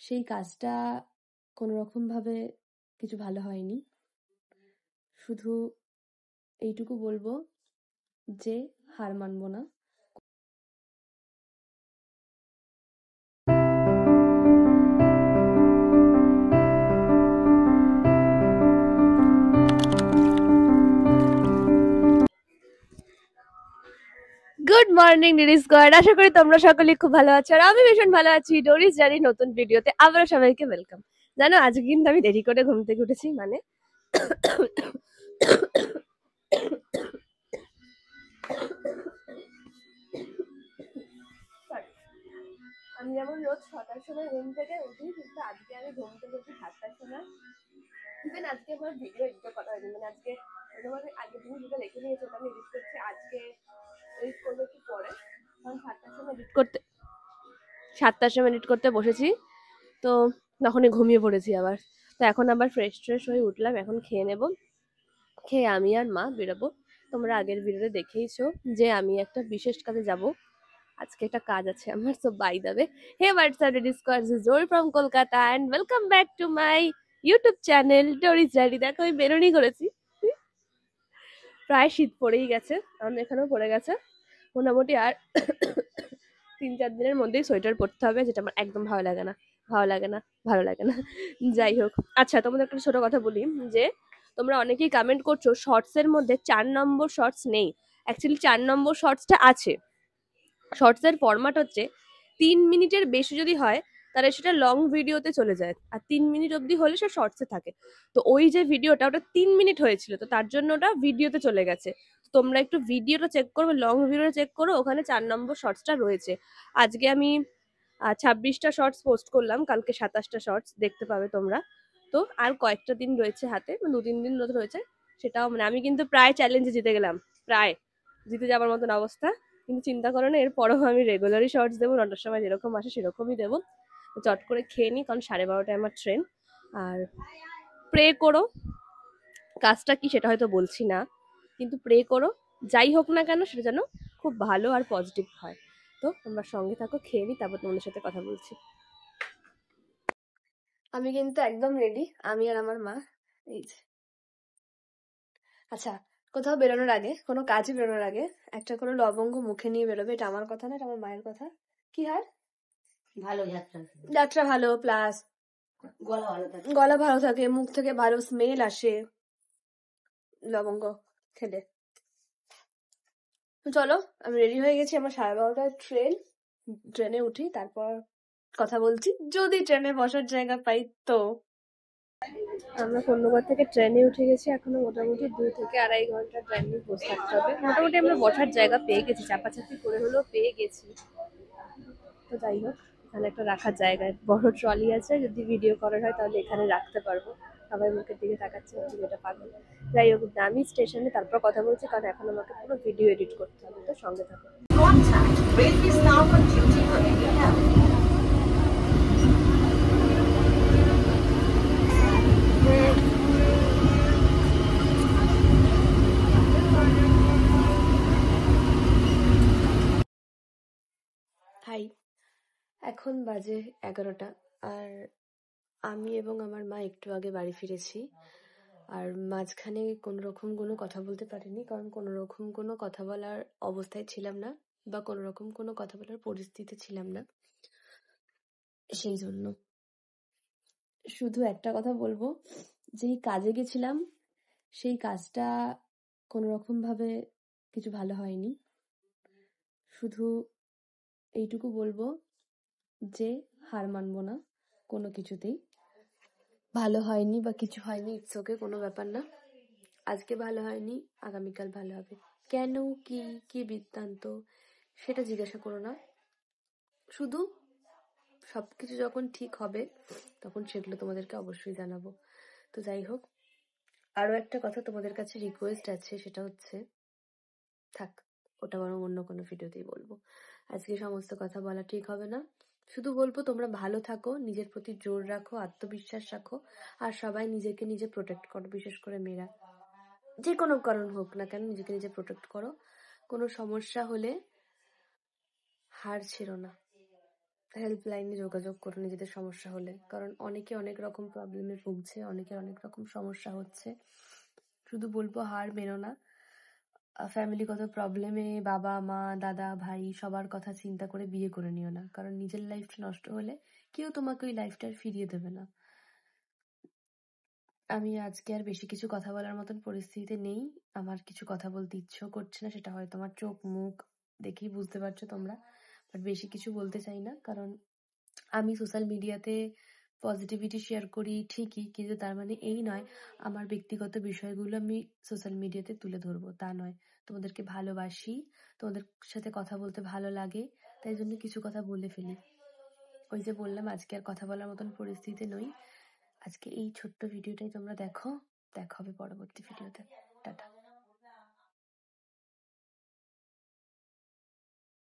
সেই কাজটা কোনোরকমভাবে কিছু ভালো হয়নি। শুধু এইটুকু বলবো যে হার মানবো না। গুড মর্নিং ডিডি স্কোয়াড, আশা করি তোমরা সকলে খুব ভালো আছো আর আমি ভীষণ ভালো আছি। ডোরিস জারি নতুন ভিডিওতে আবারও সবাইকে ওয়েলকাম। জানো আজকে কিন্তু আমি দেরি করে ঘুম থেকে উঠেছি, মানে আমি যেমন রোজ 6টার সময় ঘুম থেকে উঠি, কিন্তু আজকে আমি ঘুম থেকে উঠি 7টার সময়। ইভেন আজকে আমার ভিডিও এডিট করা হয়নি, মানে আজকে তোমাকে আগের দিন যেটা লিখে নিয়েছে ওটা আমি এডিট করছি, আজকে এডিট করবো একটু পরে, কারণ 7টার সময় এডিট করতে বসেছি, তো তখনই ঘুমিয়ে পড়েছি আবার। তো এখন আবার ফ্রেশ হয়ে উঠলাম, এখন খেয়ে নেব। খেয়ে আমি আর মা বেরোবো। তোমরা আগের ভিডিওতে দেখেইছো যে আমি একটা বিশেষ কাজে যাব। আজকে একটা কাজ আছে আমার। So by the way, hey what's up DD squad, this is Jori from Kolkata and welcome back to my YouTube channel Dori's diary. দেখো আমি বেরোনি করেছি, প্রায় শীত পড়েই গেছে, আমাদের এখানেও পড়ে গেছে মোটামুটি। আর 3-4 দিনের মধ্যেই সোয়েটার পরতে হবে, যেটা আমার একদম ভালো লাগে না, ভালো লাগে না, ভালো লাগে না। যাই হোক, আচ্ছা তোমাদের একটা ছোট কথা বলি, যে তোমরা অনেকেই কমেন্ট করছো শর্টসের মধ্যে 4 নম্বর শর্টস নেই। অ্যাকচুয়ালি 4 নম্বর শর্টসটা আছে। শর্টসের ফরম্যাট হচ্ছে 3 মিনিটের বেশি যদি হয় তাহলে সেটা লং ভিডিওতে চলে যায়, আর 3 মিনিট অবধি হলে সে শর্টসে থাকে। তো ওই যে ভিডিওটা, ওটা 3 মিনিট হয়েছিল, তো তার জন্য ওটা ভিডিওতে চলে গেছে। তোমরা একটু ভিডিওটা চেক করবে, লং ভিডিওটা চেক করো, ওখানে 4 নম্বর শর্টসটা রয়েছে। আজকে আমি 26টা শর্টস পোস্ট করলাম, কালকে 27টা শর্টস দেখতে পাবে তোমরা। তো আর কয়েকটা দিন রয়েছে হাতে, 2-3 দিন মতো রয়েছে। সেটাও মানে আমি কিন্তু প্রায় চ্যালেঞ্জে জিতে গেলাম, প্রায় জিতে যাবার মতন অবস্থা। কিন্তু চিন্তা করো না, এরপরেও আমি রেগুলারই শর্টস দেবো, 9টার সময় যেরকম আসে সেরকমই দেবো। চট করে খেয়ে নিই, কারণ 12:30টায় আমার ট্রেন। আর প্রে করো, কাজটা কি সেটা হয়তো বলছি না, কিন্তু প্রে করো যাই হোক না কেন সেটা যেন খুব ভালো আর পজিটিভ হয়। তো তোমরা সঙ্গে থাকো, খেয়ে নিই, তারপর তোমাদের সাথে কথা বলছি। আমি কিন্তু একদম রেডি, আমি আর আমার মা। এই যে, আচ্ছা, কোথাও বেরোনোর আগে, কোনো কাজে বেরোনোর আগে একটা করে লবঙ্গ মুখে নিয়ে বেরোবে, এটা আমার কথা না, এটা আমার মায়ের কথা। কি হয়? ভালো যাত্রা, যাত্রা ভালো, প্লাস গলা ভালো থাকে, মুখ থেকে ভালো স্মেল আসে লবঙ্গ খেলে। চলো, আমি রেডি হয়ে গেছি, আমার 12:30টায় ট্রেন। ট্রেনে উঠি, তারপর কথা বলছি, যদি ট্রেনে বসার জায়গা পাই তো। আমরা কন্যগর থেকে ট্রেনে উঠে গেছি, এখনো মোটামুটি 2 থেকে 2.5 ঘন্টা ট্রেনে বসে থাকতে হবে। মোটামুটি আমরা বসার জায়গা পেয়ে গেছি, চাপাচাপি করে হলেও পেয়ে গেছি। তো যাই হোক, এখানে একটা রাখার জায়গায় বড় ট্রলি আছে, যদি ভিডিও করার হয় তাহলে এখানে রাখতে পারবো। সবাই মুখের দিকে তাকাচ্ছে, ভিডিওটা পাগল। যাই হোক, আমি স্টেশনে তারপর কথা বলছি, কারণ এখন আমাকে পুরো ভিডিও এডিট করতে হবে। তো সঙ্গে থাকো। হাই, এখন বাজে 11টা, আর আমি এবং আমার মা একটু আগে বাড়ি ফিরেছি। আর মাঝখানে কোনোরকম কোনো কথা বলতে পারিনি, কারণ কোনোরকম কোনো কথা বলার অবস্থায় ছিলাম না, বা কোনোরকম কোনো কথা বলার পরিস্থিতিতে ছিলাম না। সেই জন্য শুধু একটা কথা বলবো, যেই কাজে গেছিলাম সেই কাজটা কোনোরকম ভাবে কিছু ভালো হয়নি। শুধু এইটুকু বলবো যে হার মানবো না কোনো কিছুতেই। ভালো হয়নি বা কিছু হয়নি, ইটস ওকে, কোনো ব্যাপার না। আজকে ভালো হয়নি, আগামীকাল ভালো হবে। কেন, কি কি বৃত্তান্ত সেটা জিজ্ঞাসা করো না, শুধু সবকিছু যখন ঠিক হবে তখন সেগুলো তোমাদেরকে অবশ্যই জানাবো। তো যাই হোক, আরো একটা কথা তোমাদের কাছে রিকোয়েস্ট আছে, সেটা হচ্ছে, থাক ওটা বরং অন্য কোনো ভিডিওতেই বলবো, আজকে সমস্ত কথা বলা ঠিক হবে না। শুধু বলবো তোমরা ভালো থাকো, নিজের প্রতি জোর রাখো, আত্মবিশ্বাস রাখো, আর সবাই নিজেকে নিজে প্রোটেক্ট করো, বিশেষ করে মেয়েরা, যে কোনো কারণ হোক না কেন নিজেকে নিজে প্রোটেক্ট করো। কোনো সমস্যা হলে হার ছেড়ো না, হেল্পলাইনে যোগাযোগ করো নিজেদের সমস্যা হলে, কারণ অনেকে অনেক রকম প্রবলেমে ভুগছে, অনেকের অনেক রকম সমস্যা হচ্ছে। শুধু বলবো হার মেনো না। ফ্যামিলিগত প্রবলেমে বাবা মা দাদা ভাই সবার কথা চিন্তা করে বিয়ে করে নিও না, কারণ নিজের লাইফটা নষ্ট হলে কেউ তোমাকে ওই লাইফটা ফিরিয়ে দেবে না। আমি আজকে আর বেশি কিছু কথা বলার মতন পরিস্থিতিতে নেই। আমার কিছু কথা বলতে ইচ্ছেও করছে না, সেটা হয়তো আমার চোখ মুখ দেখেই বুঝতে পারছো তোমরা। বাট বেশি কিছু বলতে চাই না, কারণ আমি সোশ্যাল মিডিয়াতে পজিটিভিটি শেয়ার করি ঠিকই, কিন্তু তার মানে এই নয় আমার ব্যক্তিগত বিষয়গুলো আমি সোশ্যাল মিডিয়াতে তুলে ধরবো, তা নয়। তোমাদেরকে ভালোবাসি, তোমাদের সাথে কথা বলতে ভালো লাগে, তাই জন্য কিছু কথা বলে ফেলি। ওই যে বললাম আজকে আর কথা বলার মতন পরিস্থিতিতে নই। আজকে এই ছোট্ট ভিডিওটাই তোমরা দেখো, দেখা হবে পরবর্তী ভিডিওতে। টাটা।